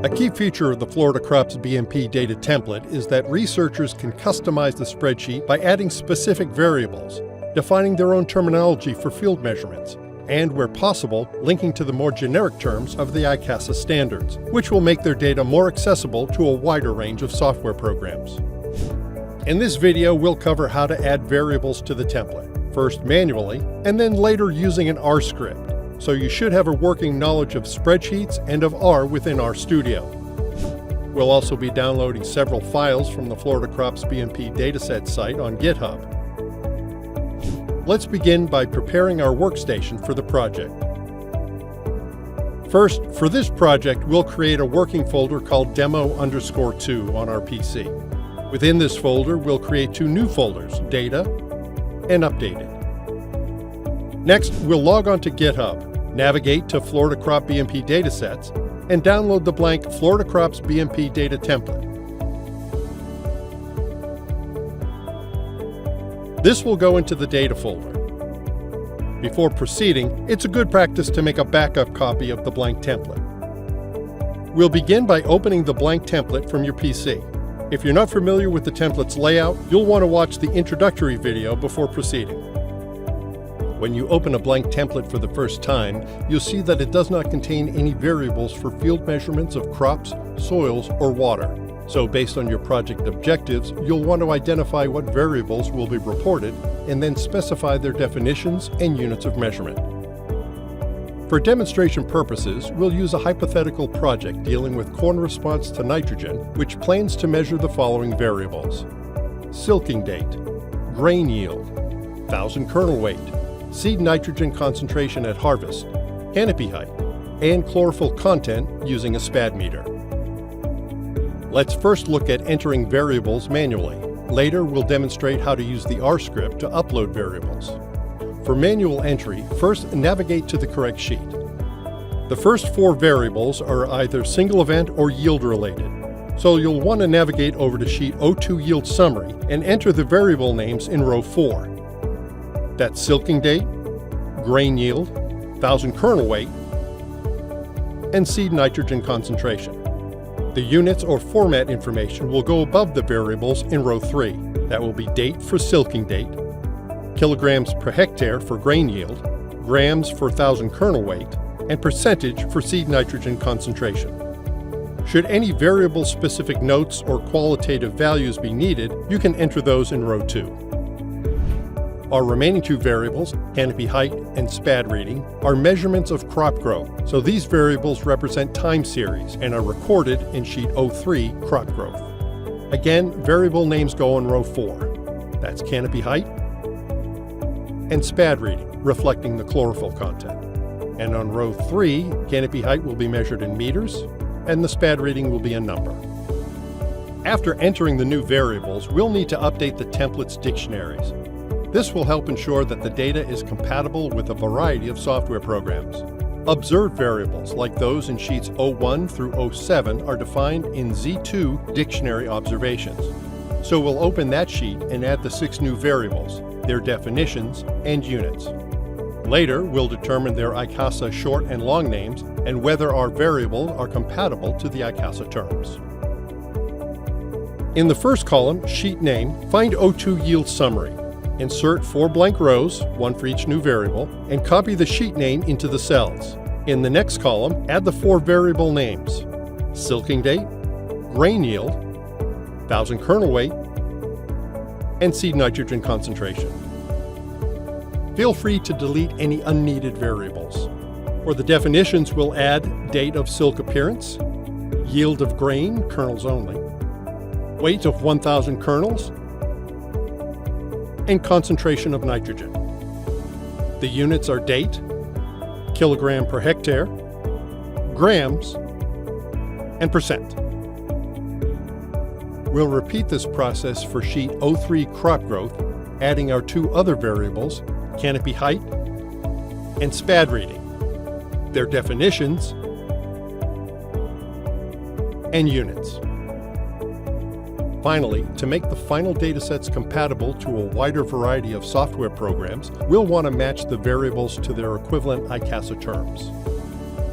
A key feature of the Florida Crops BMP data template is that researchers can customize the spreadsheet by adding specific variables, defining their own terminology for field measurements, and, where possible, linking to the more generic terms of the ICASA standards, which will make their data more accessible to a wider range of software programs. In this video, we'll cover how to add variables to the template, first manually, and then later using an R script. So you should have a working knowledge of spreadsheets and of R within RStudio. We'll also be downloading several files from the Florida Crops BMP dataset site on GitHub. Let's begin by preparing our workstation for the project. First, for this project, we'll create a working folder called demo_2 on our PC. Within this folder, we'll create two new folders, Data and Updated. Next, we'll log on to GitHub, navigate to Florida Crop BMP datasets, and download the blank Florida Crops BMP data template. This will go into the data folder. Before proceeding, it's a good practice to make a backup copy of the blank template. We'll begin by opening the blank template from your PC. If you're not familiar with the template's layout, you'll want to watch the introductory video before proceeding. When you open a blank template for the first time, you'll see that it does not contain any variables for field measurements of crops, soils, or water. So based on your project objectives, you'll want to identify what variables will be reported and then specify their definitions and units of measurement. For demonstration purposes, we'll use a hypothetical project dealing with corn response to nitrogen, which plans to measure the following variables: silking date, grain yield, 1,000 kernel weight, seed nitrogen concentration at harvest, canopy height, and chlorophyll content using a SPAD meter. Let's first look at entering variables manually. Later, we'll demonstrate how to use the R script to upload variables. For manual entry, first navigate to the correct sheet. The first four variables are either single event or yield related, so you'll want to navigate over to sheet O2 yield summary and enter the variable names in row 4. That's silking date, grain yield, 1,000 kernel weight, and seed nitrogen concentration. The units or format information will go above the variables in row 3. That will be date for silking date, kilograms per hectare for grain yield, grams for 1,000 kernel weight, and percentage for seed nitrogen concentration. Should any variable-specific notes or qualitative values be needed, you can enter those in row 2. Our remaining two variables, canopy height and SPAD reading, are measurements of crop growth, so these variables represent time series and are recorded in sheet O3 crop growth. Again, variable names go on row 4. That's canopy height and SPAD reading, reflecting the chlorophyll content. And on row 3, canopy height will be measured in meters, and the SPAD reading will be a number. After entering the new variables, we'll need to update the template's dictionaries. This will help ensure that the data is compatible with a variety of software programs. Observed variables, like those in sheets O1 through O7, are defined in Z2 dictionary observations. So we'll open that sheet and add the 6 new variables, their definitions, and units. Later, we'll determine their ICASA short and long names and whether our variables are compatible to the ICASA terms. In the first column, sheet name, find O2 yield summary. Insert 4 blank rows, one for each new variable, and copy the sheet name into the cells. In the next column, add the 4 variable names: silking date, grain yield, 1,000 kernel weight, and seed nitrogen concentration. Feel free to delete any unneeded variables. For the definitions, we'll add date of silk appearance, yield of grain, kernels only, weight of 1,000 kernels, and concentration of nitrogen. The units are date, kilogram per hectare, grams, and percent. We'll repeat this process for sheet O3 crop growth, adding our 2 other variables, canopy height and SPAD reading, their definitions, and units. Finally, to make the final datasets compatible to a wider variety of software programs, we'll want to match the variables to their equivalent ICASA terms.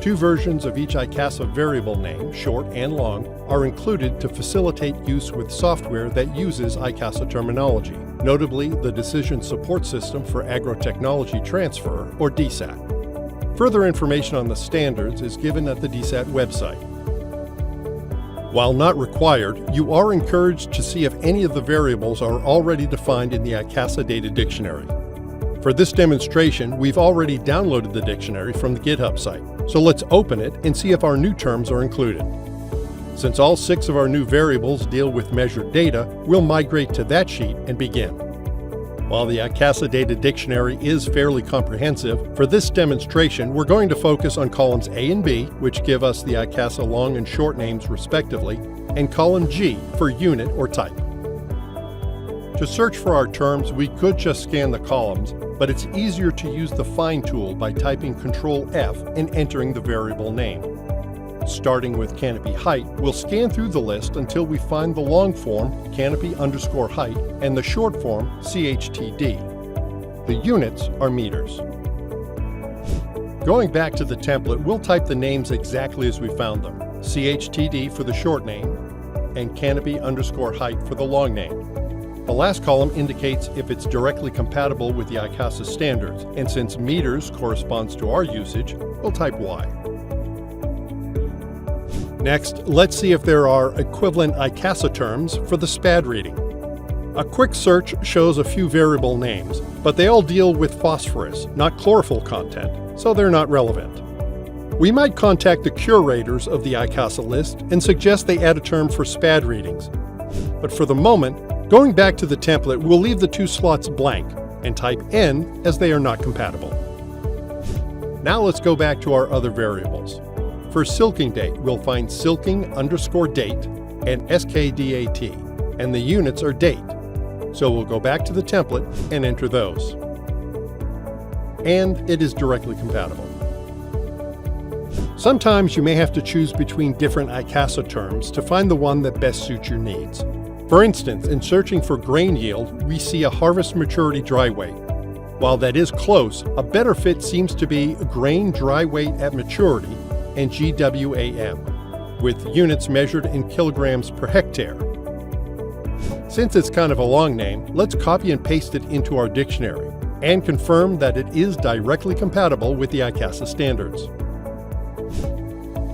Two versions of each ICASA variable name, short and long, are included to facilitate use with software that uses ICASA terminology, notably the Decision Support System for Agro-Technology Transfer, or DSAT. Further information on the standards is given at the DSAT website. While not required, you are encouraged to see if any of the variables are already defined in the ICASA Data Dictionary. For this demonstration, we've already downloaded the dictionary from the GitHub site, so let's open it and see if our new terms are included. Since all 6 of our new variables deal with measured data, we'll migrate to that sheet and begin. While the ICASA Data Dictionary is fairly comprehensive, for this demonstration we're going to focus on columns A and B, which give us the ICASA long and short names respectively, and column G for unit or type. To search for our terms, we could just scan the columns, but it's easier to use the Find tool by typing Ctrl F and entering the variable name. Starting with canopy height, we'll scan through the list until we find the long form, canopy_height, and the short form, CHTD. The units are meters. Going back to the template, we'll type the names exactly as we found them, CHTD for the short name, and canopy_height for the long name. The last column indicates if it's directly compatible with the ICASA standards, and since meters corresponds to our usage, we'll type Y. Next, let's see if there are equivalent ICASA terms for the SPAD reading. A quick search shows a few variable names, but they all deal with phosphorus, not chlorophyll content, so they're not relevant. We might contact the curators of the ICASA list and suggest they add a term for SPAD readings. But for the moment, going back to the template, we'll leave the 2 slots blank and type N as they are not compatible. Now let's go back to our other variables. For silking date, we'll find silking_date and SKDAT, and the units are date. So we'll go back to the template and enter those. And it is directly compatible. Sometimes you may have to choose between different ICASA terms to find the one that best suits your needs. For instance, in searching for grain yield, we see a harvest maturity dry weight. While that is close, a better fit seems to be grain dry weight at maturity and GWAM, with units measured in kilograms per hectare. Since it's kind of a long name, let's copy and paste it into our dictionary and confirm that it is directly compatible with the ICASA standards.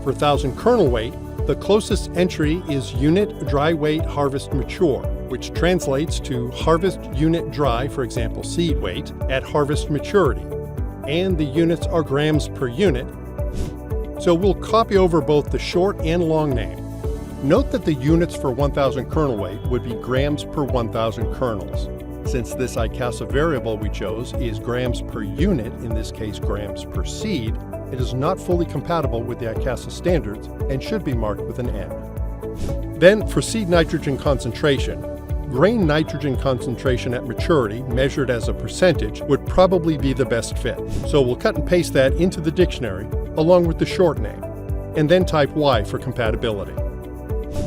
For 1,000 kernel weight, the closest entry is unit dry weight harvest mature, which translates to harvest unit dry, for example seed weight, at harvest maturity, and the units are grams per unit, so we'll copy over both the short and long name. Note that the units for 1,000 kernel weight would be grams per 1,000 kernels. Since this ICASA variable we chose is grams per unit, in this case grams per seed, it is not fully compatible with the ICASA standards and should be marked with an N. Then for seed nitrogen concentration, grain nitrogen concentration at maturity measured as a percentage would probably be the best fit. So we'll cut and paste that into the dictionary along with the short name, and then type Y for compatibility.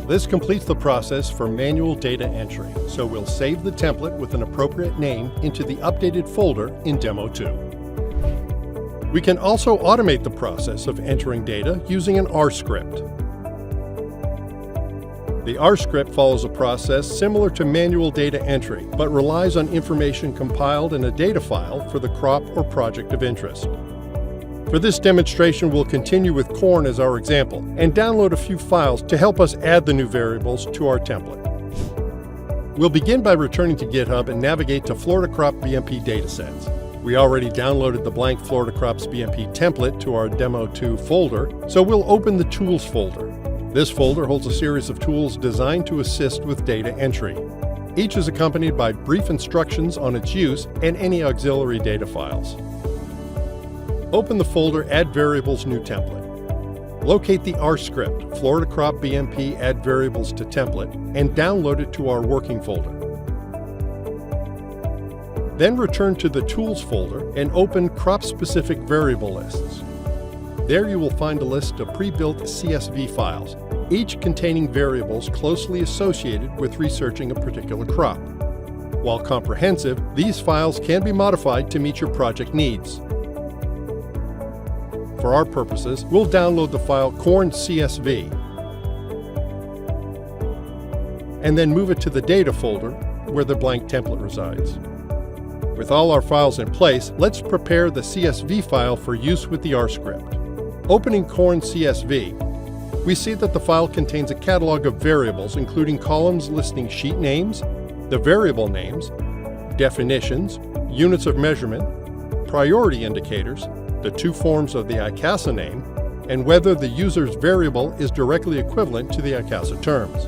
This completes the process for manual data entry, so we'll save the template with an appropriate name into the updated folder in Demo 2. We can also automate the process of entering data using an R script. The R script follows a process similar to manual data entry, but relies on information compiled in a data file for the crop or project of interest. For this demonstration, we'll continue with corn as our example and download a few files to help us add the new variables to our template. We'll begin by returning to GitHub and navigate to Florida Crop BMP datasets. We already downloaded the blank Florida Crops BMP template to our Demo 2 folder, so we'll open the Tools folder. This folder holds a series of tools designed to assist with data entry. Each is accompanied by brief instructions on its use and any auxiliary data files. Open the folder Add Variables New Template. Locate the R script, Florida Crop BMP Add Variables to Template, and download it to our working folder. Then return to the Tools folder and open Crop-Specific Variable Lists. There you will find a list of pre-built CSV files, each containing variables closely associated with researching a particular crop. While comprehensive, these files can be modified to meet your project needs. for our purposes, we'll download the file corn.csv and then move it to the data folder where the blank template resides. With all our files in place, let's prepare the CSV file for use with the R script. Opening corn.csv, we see that the file contains a catalog of variables including columns listing sheet names, the variable names, definitions, units of measurement, priority indicators, the two forms of the ICASA name, and whether the user's variable is directly equivalent to the ICASA terms.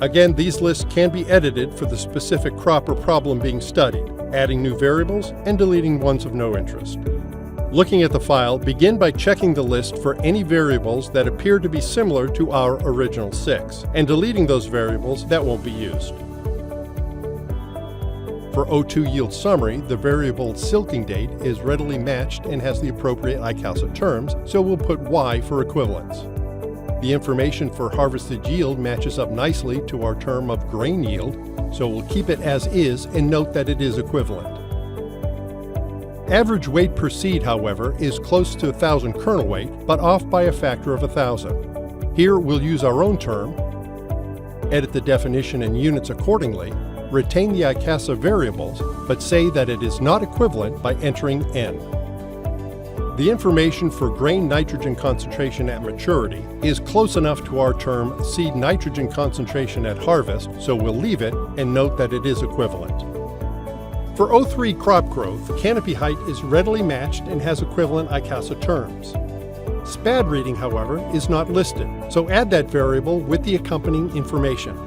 Again, these lists can be edited for the specific crop or problem being studied, adding new variables and deleting ones of no interest. Looking at the file, begin by checking the list for any variables that appear to be similar to our original 6, and deleting those variables that won't be used. For O2 yield summary, the variable silking date is readily matched and has the appropriate ICASA terms, so we'll put Y for equivalence. The information for harvested yield matches up nicely to our term of grain yield, so we'll keep it as is and note that it is equivalent. Average weight per seed, however, is close to 1,000 kernel weight, but off by a factor of 1,000. Here we'll use our own term, edit the definition and units accordingly, retain the ICASA variables, but say that it is not equivalent by entering N. The information for grain nitrogen concentration at maturity is close enough to our term seed nitrogen concentration at harvest, so we'll leave it and note that it is equivalent. For O3 crop growth, canopy height is readily matched and has equivalent ICASA terms. SPAD reading, however, is not listed, so add that variable with the accompanying information.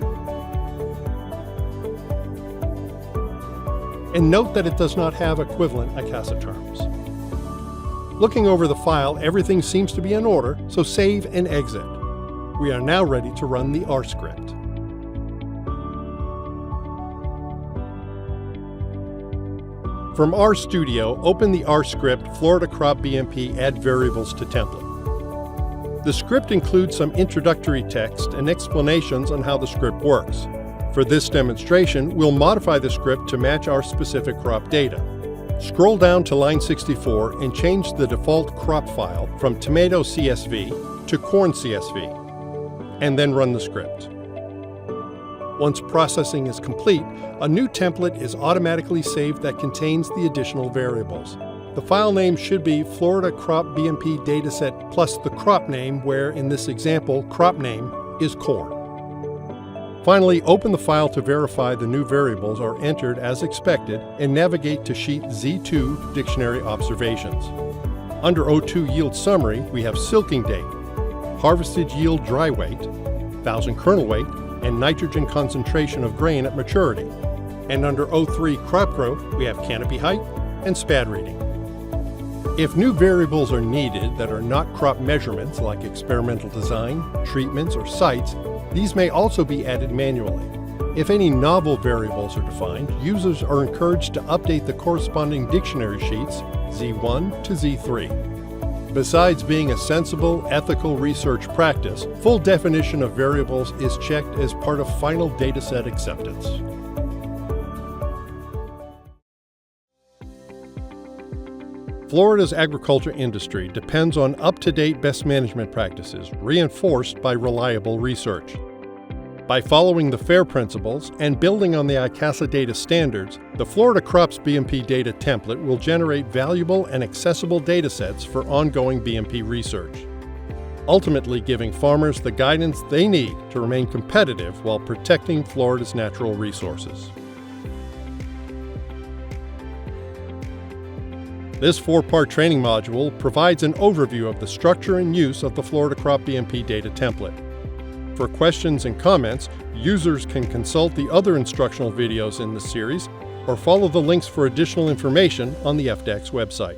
And note that it does not have equivalent ICASA terms. Looking over the file, everything seems to be in order, so save and exit. We are now ready to run the R script. From RStudio, open the R script Florida Crop BMP Add Variables to Template. The script includes some introductory text and explanations on how the script works. For this demonstration, we'll modify the script to match our specific crop data. Scroll down to line 64 and change the default crop file from tomato CSV to corn CSV, and then run the script. Once processing is complete, a new template is automatically saved that contains the additional variables. The file name should be Florida Crop BMP Dataset plus the crop name, where in this example, crop name is corn. Finally, open the file to verify the new variables are entered as expected and navigate to sheet Z2 Dictionary Observations. Under O2 Yield Summary, we have silking date, harvested yield dry weight, 1,000 kernel weight, and nitrogen concentration of grain at maturity. And under O3 crop growth, we have canopy height and SPAD reading. If new variables are needed that are not crop measurements like experimental design, treatments, or sites, these may also be added manually. If any novel variables are defined, users are encouraged to update the corresponding dictionary sheets Z1 to Z3. Besides being a sensible, ethical research practice, full definition of variables is checked as part of final dataset acceptance. Florida's agriculture industry depends on up-to-date best management practices reinforced by reliable research. By following the FAIR principles and building on the ICASA data standards, the Florida Crops BMP data template will generate valuable and accessible datasets for ongoing BMP research, ultimately giving farmers the guidance they need to remain competitive while protecting Florida's natural resources. This 4-part training module provides an overview of the structure and use of the Florida Crop BMP data template. For questions and comments, users can consult the other instructional videos in this series or follow the links for additional information on the FDACS website.